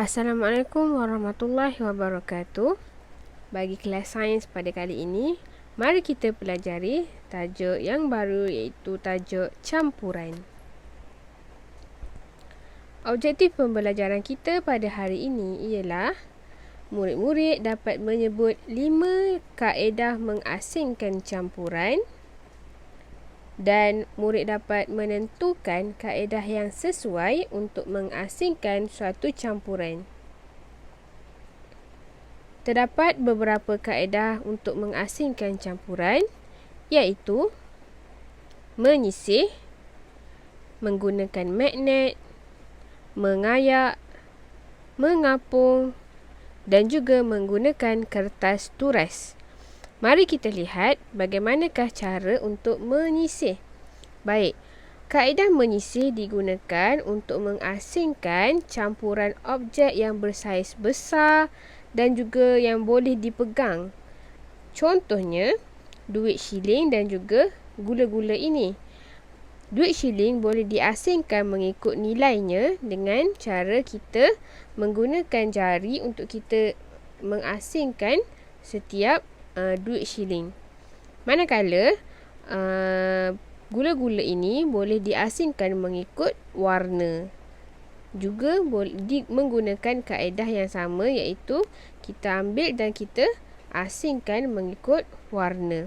Assalamualaikum warahmatullahi wabarakatuh. Bagi kelas sains pada kali ini, mari kita pelajari tajuk yang baru, iaitu tajuk campuran. Objektif pembelajaran kita pada hari ini ialah murid-murid dapat menyebut 5 kaedah mengasingkan campuran dan murid dapat menentukan kaedah yang sesuai untuk mengasingkan suatu campuran. Terdapat beberapa kaedah untuk mengasingkan campuran, iaitu menyisih, menggunakan magnet, mengayak, mengapung dan juga menggunakan kertas turas. Mari kita lihat bagaimanakah cara untuk menyisih. Baik, kaedah menyisih digunakan untuk mengasingkan campuran objek yang bersaiz besar dan juga yang boleh dipegang. Contohnya, duit shilling dan juga gula-gula ini. Duit shilling boleh diasingkan mengikut nilainya dengan cara kita menggunakan jari untuk kita mengasingkan setiap duit shilling. Manakala gula-gula ini boleh diasingkan mengikut warna. Juga menggunakan kaedah yang sama, iaitu kita ambil dan kita asingkan mengikut warna.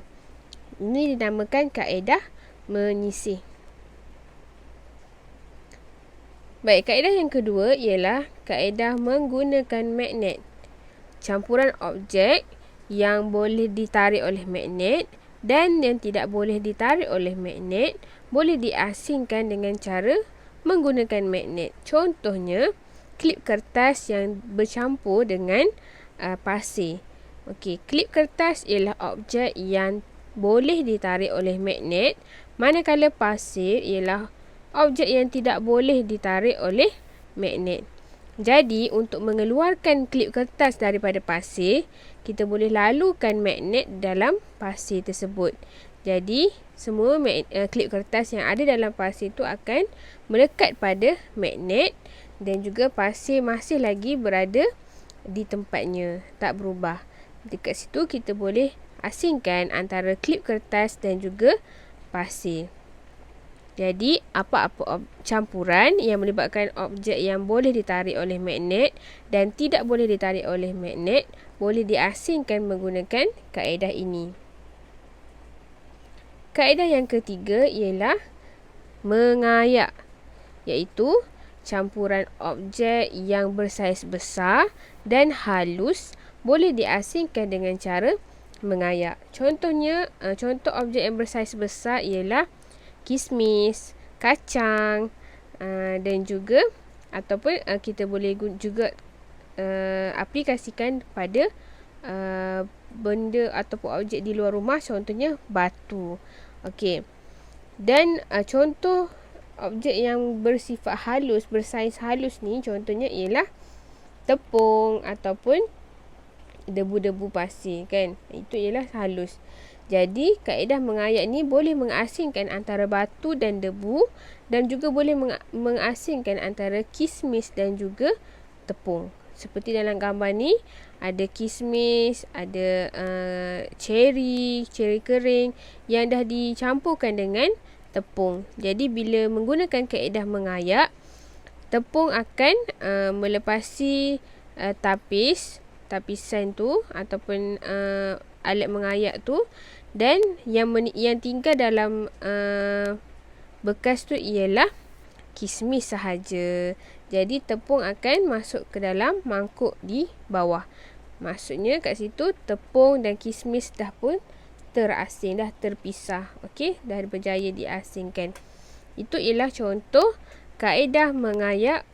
Ini dinamakan kaedah menyisih. Baik, kaedah yang kedua ialah kaedah menggunakan magnet. Campuran objek yang boleh ditarik oleh magnet dan yang tidak boleh ditarik oleh magnet boleh diasingkan dengan cara menggunakan magnet. Contohnya, klip kertas yang bercampur dengan pasir. Okey, klip kertas ialah objek yang boleh ditarik oleh magnet, manakala pasir ialah objek yang tidak boleh ditarik oleh magnet. Jadi, untuk mengeluarkan klip kertas daripada pasir, kita boleh lalukan magnet dalam pasir tersebut. Jadi, semua klip kertas yang ada dalam pasir itu akan melekat pada magnet dan juga pasir masih lagi berada di tempatnya, tak berubah. Dekat situ kita boleh asingkan antara klip kertas dan juga pasir. Jadi, apa-apa campuran yang melibatkan objek yang boleh ditarik oleh magnet dan tidak boleh ditarik oleh magnet boleh diasingkan menggunakan kaedah ini. Kaedah yang ketiga ialah mengayak, iaitu campuran objek yang bersaiz besar dan halus boleh diasingkan dengan cara mengayak. Contohnya, contoh objek yang bersaiz besar ialah kismis, kacang dan juga ataupun kita boleh juga aplikasikan pada benda ataupun objek di luar rumah, contohnya batu. Okey. Dan contoh objek yang bersifat halus, bersaiz halus ni contohnya ialah tepung ataupun debu-debu pasir, kan? Itu ialah halus. Jadi, kaedah mengayak ni boleh mengasingkan antara batu dan debu dan juga boleh mengasingkan antara kismis dan juga tepung. Seperti dalam gambar ni, ada kismis, ada cherry kering yang dah dicampurkan dengan tepung. Jadi, bila menggunakan kaedah mengayak, tepung akan melepasi tapisan tu ataupun alat mengayak tu, dan yang tinggal dalam bekas tu ialah kismis sahaja. Jadi tepung akan masuk ke dalam mangkuk di bawah. Maksudnya kat situ tepung dan kismis dah pun terasing, dah terpisah. Okey, dah berjaya diasingkan. Itu ialah contoh kaedah mengayak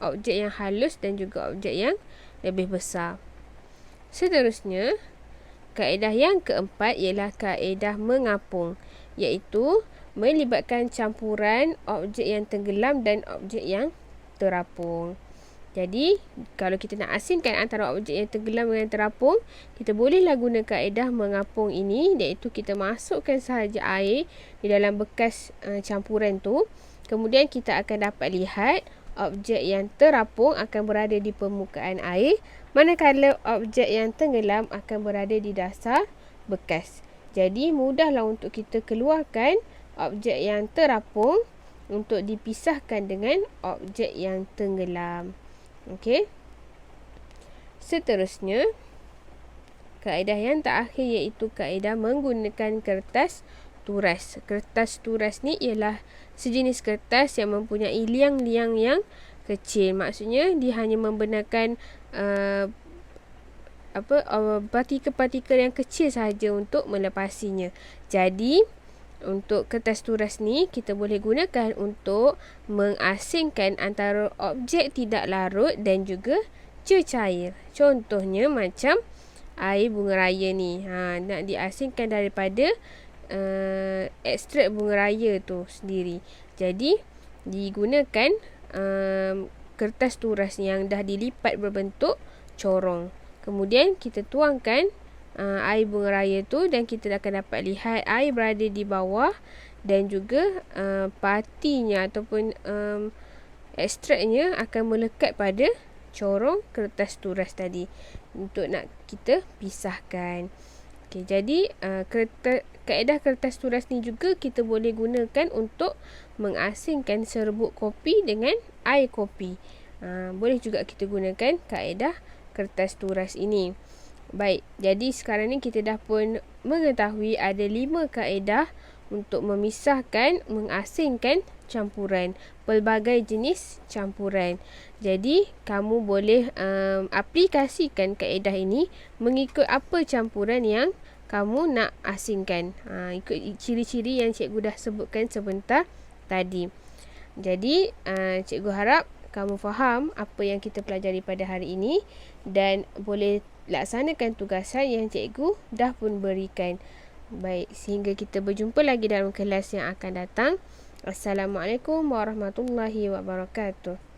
objek yang halus dan juga objek yang lebih besar. Seterusnya, kaedah yang keempat ialah kaedah mengapung, iaitu melibatkan campuran objek yang tenggelam dan objek yang terapung. Jadi, kalau kita nak asingkan antara objek yang tenggelam dengan terapung, kita bolehlah guna kaedah mengapung ini, iaitu kita masukkan sahaja air di dalam bekas campuran tu. Kemudian kita akan dapat lihat objek yang terapung akan berada di permukaan air, manakala objek yang tenggelam akan berada di dasar bekas. Jadi mudahlah untuk kita keluarkan objek yang terapung untuk dipisahkan dengan objek yang tenggelam. Okey. Seterusnya, kaedah yang terakhir iaitu kaedah menggunakan kertas turas. Kertas turas ni ialah sejenis kertas yang mempunyai liang-liang yang kecil. Maksudnya dia hanya membenarkan partikel-partikel yang kecil sahaja untuk melepasinya. Jadi untuk kertas turas ni kita boleh gunakan untuk mengasingkan antara objek tidak larut dan juga cecair. Contohnya macam air bunga raya ni. Nak diasingkan daripada ekstrak bunga raya tu sendiri. Jadi digunakan kertas turas yang dah dilipat berbentuk corong. Kemudian kita tuangkan air bunga raya tu dan kita akan dapat lihat air berada di bawah dan juga partinya ataupun ekstraknya akan melekat pada corong kertas turas tadi untuk nak kita pisahkan. Okey, jadi kaedah kertas turas ni juga kita boleh gunakan untuk mengasingkan serbuk kopi dengan air kopi. Boleh juga kita gunakan kaedah kertas turas ini. Baik, jadi sekarang ni kita dah pun mengetahui ada 5 kaedah untuk memisahkan, mengasingkan campuran, pelbagai jenis campuran. Jadi kamu boleh aplikasikan kaedah ini mengikut apa campuran yang kamu nak asingkan. Ikut ciri-ciri yang cikgu dah sebutkan sebentar tadi. Jadi cikgu harap kamu faham apa yang kita pelajari pada hari ini dan boleh laksanakan tugasan yang cikgu dah pun berikan. Baik, sehingga kita berjumpa lagi dalam kelas yang akan datang. Assalamualaikum warahmatullahi wabarakatuh.